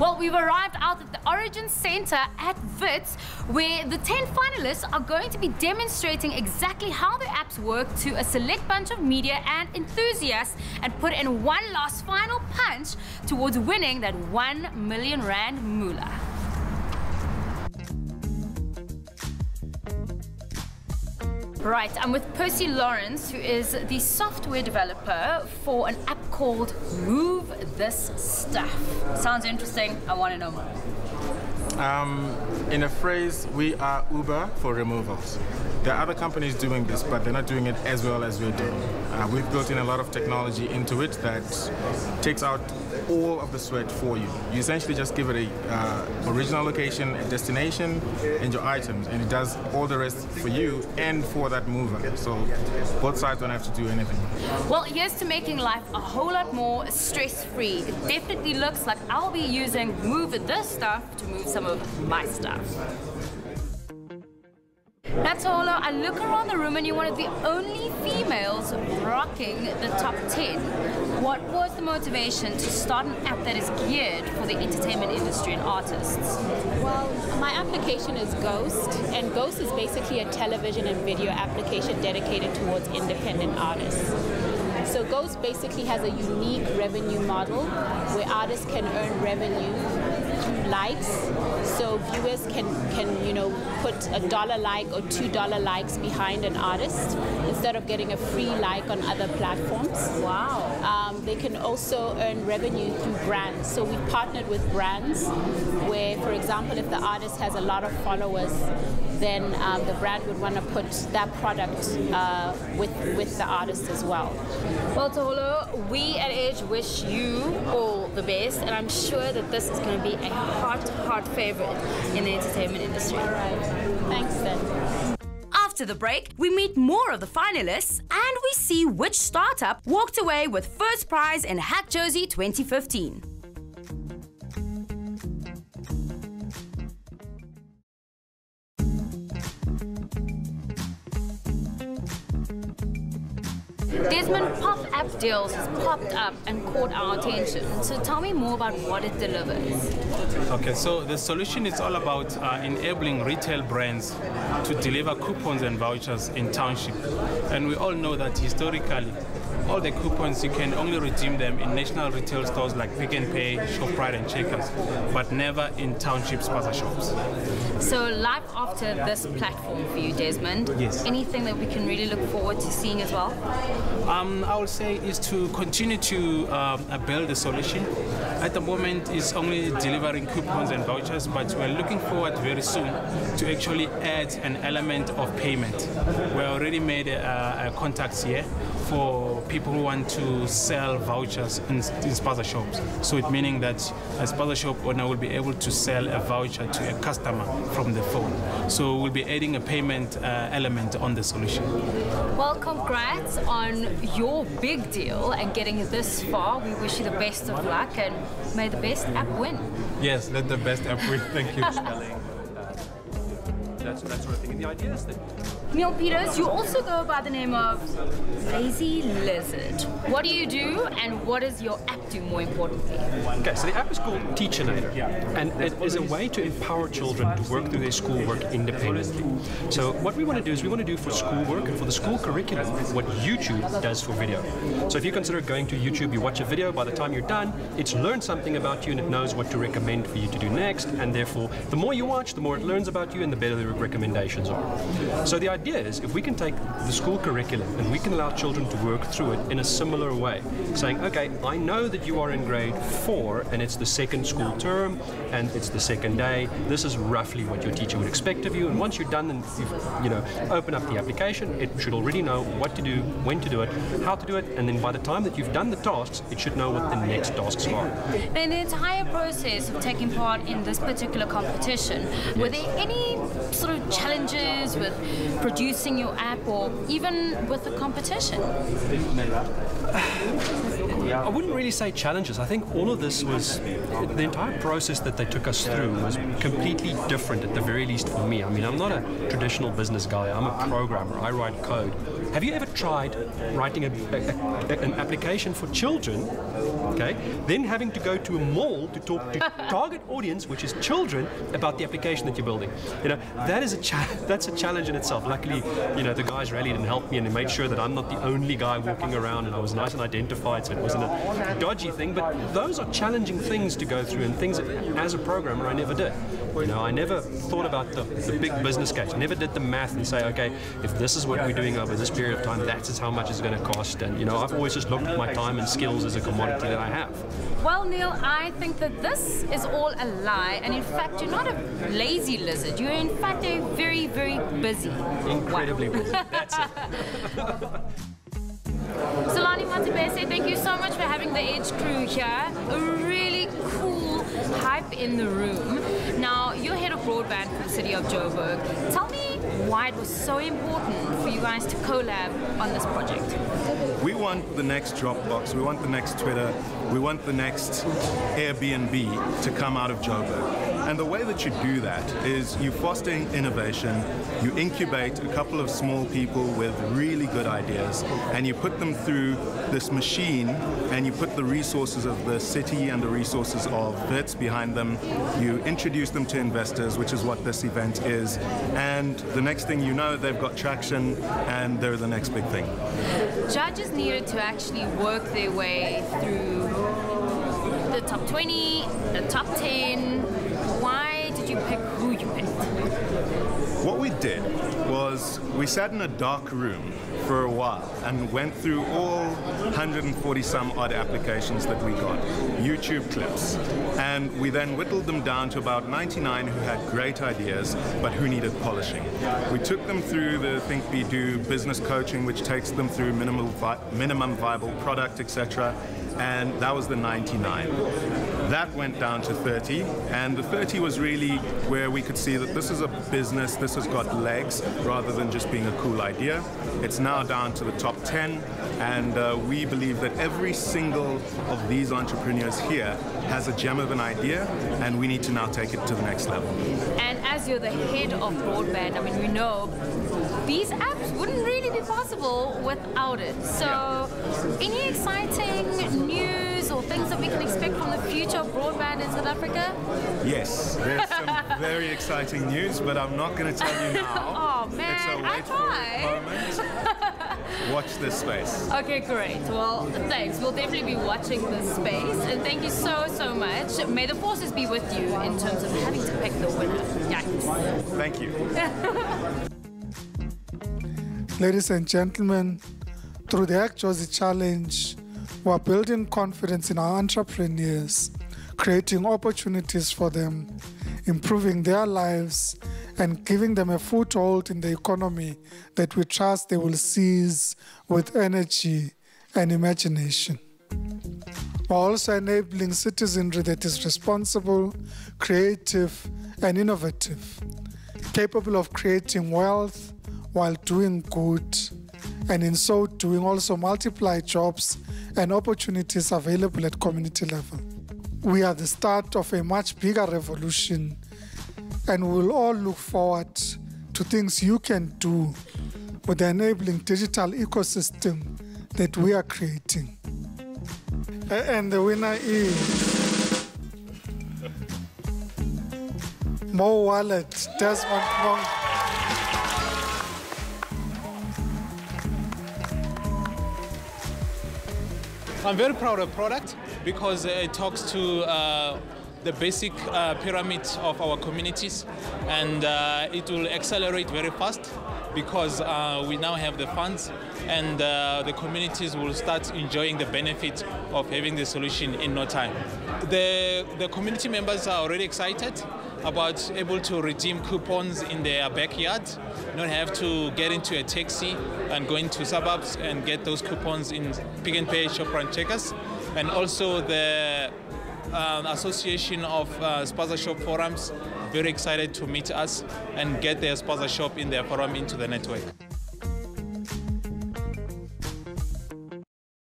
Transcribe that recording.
Well, we've arrived out at the Origin Center at WITS, where the 10 finalists are going to be demonstrating exactly how their apps work to a select bunch of media and enthusiasts and put in one last final punch towards winning that 1 million rand moolah. Right, I'm with Percy Lawrence, who is the software developer for an app called Move This Stuff. Sounds interesting. I want to know more. In a phrase, we are Uber for removals. There are other companies doing this, but they're not doing it as well as we're doing. We've built in a lot of technology into it that takes out all of the sweat for you. You essentially just give it a original location, a destination, and your items, and it does all the rest for you and for that mover. So both sides don't have to do anything. Well, here's to making life a whole lot more stress-free. It definitely looks like I'll be using Move This Stuff to move some of my stuff. Natolo, I look around the room and you're one of the only females rocking the top 10. What was the motivation to start an app that is geared for the entertainment industry and artists? Well, my application is Ghost, and Ghost is basically a television and video application dedicated towards independent artists. So Ghost basically has a unique revenue model where artists can earn revenue through likes. So viewers can put $1 like or $2 likes behind an artist instead of getting a free like on other platforms. Wow. They can also earn revenue through brands. So we've partnered with brands where, for example, if the artist has a lot of followers, then the brand would want to put that product with the artist as well. Well, Taholo, we at Edge wish you all the best, and I'm sure that this is going to be a hot favorite in the entertainment industry. All right. Thanks, then. After the break, we meet more of the finalists and we see which startup walked away with first prize in HackJozi 2015. Desmond, pop-app deals has popped up and caught our attention. So tell me more about what it delivers. Okay, so the solution is all about enabling retail brands to deliver coupons and vouchers in township. And we all know that historically, all the coupons, you can only redeem them in national retail stores like Pick n Pay, ShopRite and Checkers, but never in township spaza shops. So life after this platform for you, Desmond, yes. Anything that we can really look forward to seeing as well? I would say is to continue to build a solution. At the moment, it's only delivering coupons and vouchers, but we're looking forward very soon to actually add an element of payment. We already made contacts here for people who want to sell vouchers in spaza shops. So it meaning that a spaza shop owner will be able to sell a voucher to a customer from the phone. So we'll be adding a payment element on the solution. Well, congrats on your big deal and getting this far. We wish you the best of luck and may the best app win. Yes, let the best app win. Thank you. That sort of thing. And the idea is that Neil Peters, you also go by the name of Lazy Lizard. What do you do and what does your app do more importantly? okay, so the app is called Teacher Naidoo, and it is a way to empower children to work through their schoolwork independently. So what we want to do is we want to do for schoolwork and for the school curriculum what YouTube does for video. So if you consider going to YouTube, you watch a video, by the time you're done, it's learned something about you and it knows what to recommend for you to do next, and therefore the more you watch, the more it learns about you and the better the recommendations are. So the idea is if we can take the school curriculum and we can allow children to work through it in a similar way, saying, okay, I know that you are in grade 4 and it's the second school term and it's the second day, this is roughly what your teacher would expect of you, and once you're done and you've open up the application, it should already know what to do, when to do it, how to do it, and then by the time that you've done the tasks, it should know what the next tasks are. In the entire process of taking part in this particular competition, were there any sort of challenges with producing your app or even with the competition? I wouldn't really say challenges. I think all of this was, the entire process that they took us through was completely different, at the very least for me. I mean, I'm not a traditional business guy. I'm a programmer. I write code. Have you ever tried writing an application for children, okay, then having to go to a mall to talk to target audience, which is children, about the application that you're building? You know, that's a challenge in itself. Luckily, you know, the guys rallied and helped me, and they made sure that I'm not the only guy walking around, and I was nice and identified, so it wasn't a dodgy thing. But those are challenging things to go through, and things that, as a programmer, I never did. You know, I never thought about the big business case. Never did the math and say, okay, if this is what we're doing over this period of time, that's how much it's going to cost. And, you know, I've always just looked at my time and skills as a commodity that I have. Well, Neil, I think that this is all a lie, and in fact, you're not a lazy lizard. You're in fact a very, very busy Incredibly one. busy. That's it. Solani Matibese, thank you so much for having the Edge crew here. A really cool hype in the room. Now, you're head of broadband for the City of Joburg. Tell me why it was so important for you guys to collab on this project. We want the next Dropbox, we want the next Twitter, we want the next Airbnb to come out of Joburg. And the way that you do that is you foster innovation, you incubate a couple of small people with really good ideas, and you put them through this machine, and you put the resources of the city and the resources of Wits behind them. You introduce them to investors, which is what this event is, and the next thing you know, they've got traction, and they're the next big thing. Judges needed to actually work their way through the top 20, the top 10. Why did you pick who you picked? What we did was we sat in a dark room for a while and went through all 140 some odd applications that we got, YouTube clips, and we then whittled them down to about 99 who had great ideas but who needed polishing. We took them through the Think Be Do business coaching, which takes them through minimum viable product, etc., and that was the 99. That went down to 30, and the 30 was really where we could see that this is a business, this has got legs rather than just being a cool idea. It's now down to the top 10, and we believe that every single of these entrepreneurs here has a gem of an idea, and we need to now take it to the next level. And as you're the head of broadband, I mean, we know these apps wouldn't really be possible without it. So, any exciting news or things that we can expect from the future of broadband in South Africa? Yes, there's some very exciting news, but I'm not going to tell you now. Oh man, it's a wait for it moment. Watch this space. Okay, great. Well, thanks. We'll definitely be watching this space, and thank you so, so much. May the forces be with you in terms of having to pick the winner. Yikes. Thank you. Ladies and gentlemen, through the HackJozi challenge, we are building confidence in our entrepreneurs, creating opportunities for them, improving their lives, and giving them a foothold in the economy that we trust they will seize with energy and imagination. We're also enabling citizenry that is responsible, creative, and innovative, capable of creating wealth while doing good, and in so doing also multiply jobs and opportunities available at community level. We are the start of a much bigger revolution, and we will all look forward to things you can do with the enabling digital ecosystem that we are creating. And the winner is Mo Wallet, Desmond Monk. I'm very proud of the product because it talks to the basic pyramid of our communities, and it will accelerate very fast because we now have the funds, and the communities will start enjoying the benefit of having the solution in no time. The community members are already excited about able to redeem coupons in their backyard, not have to get into a taxi and go into suburbs and get those coupons in Pick n Pay, Shoprite, Checkers. And also the Association of Spaza Shop Forums, very excited to meet us and get their Spaza Shop in their forum into the network.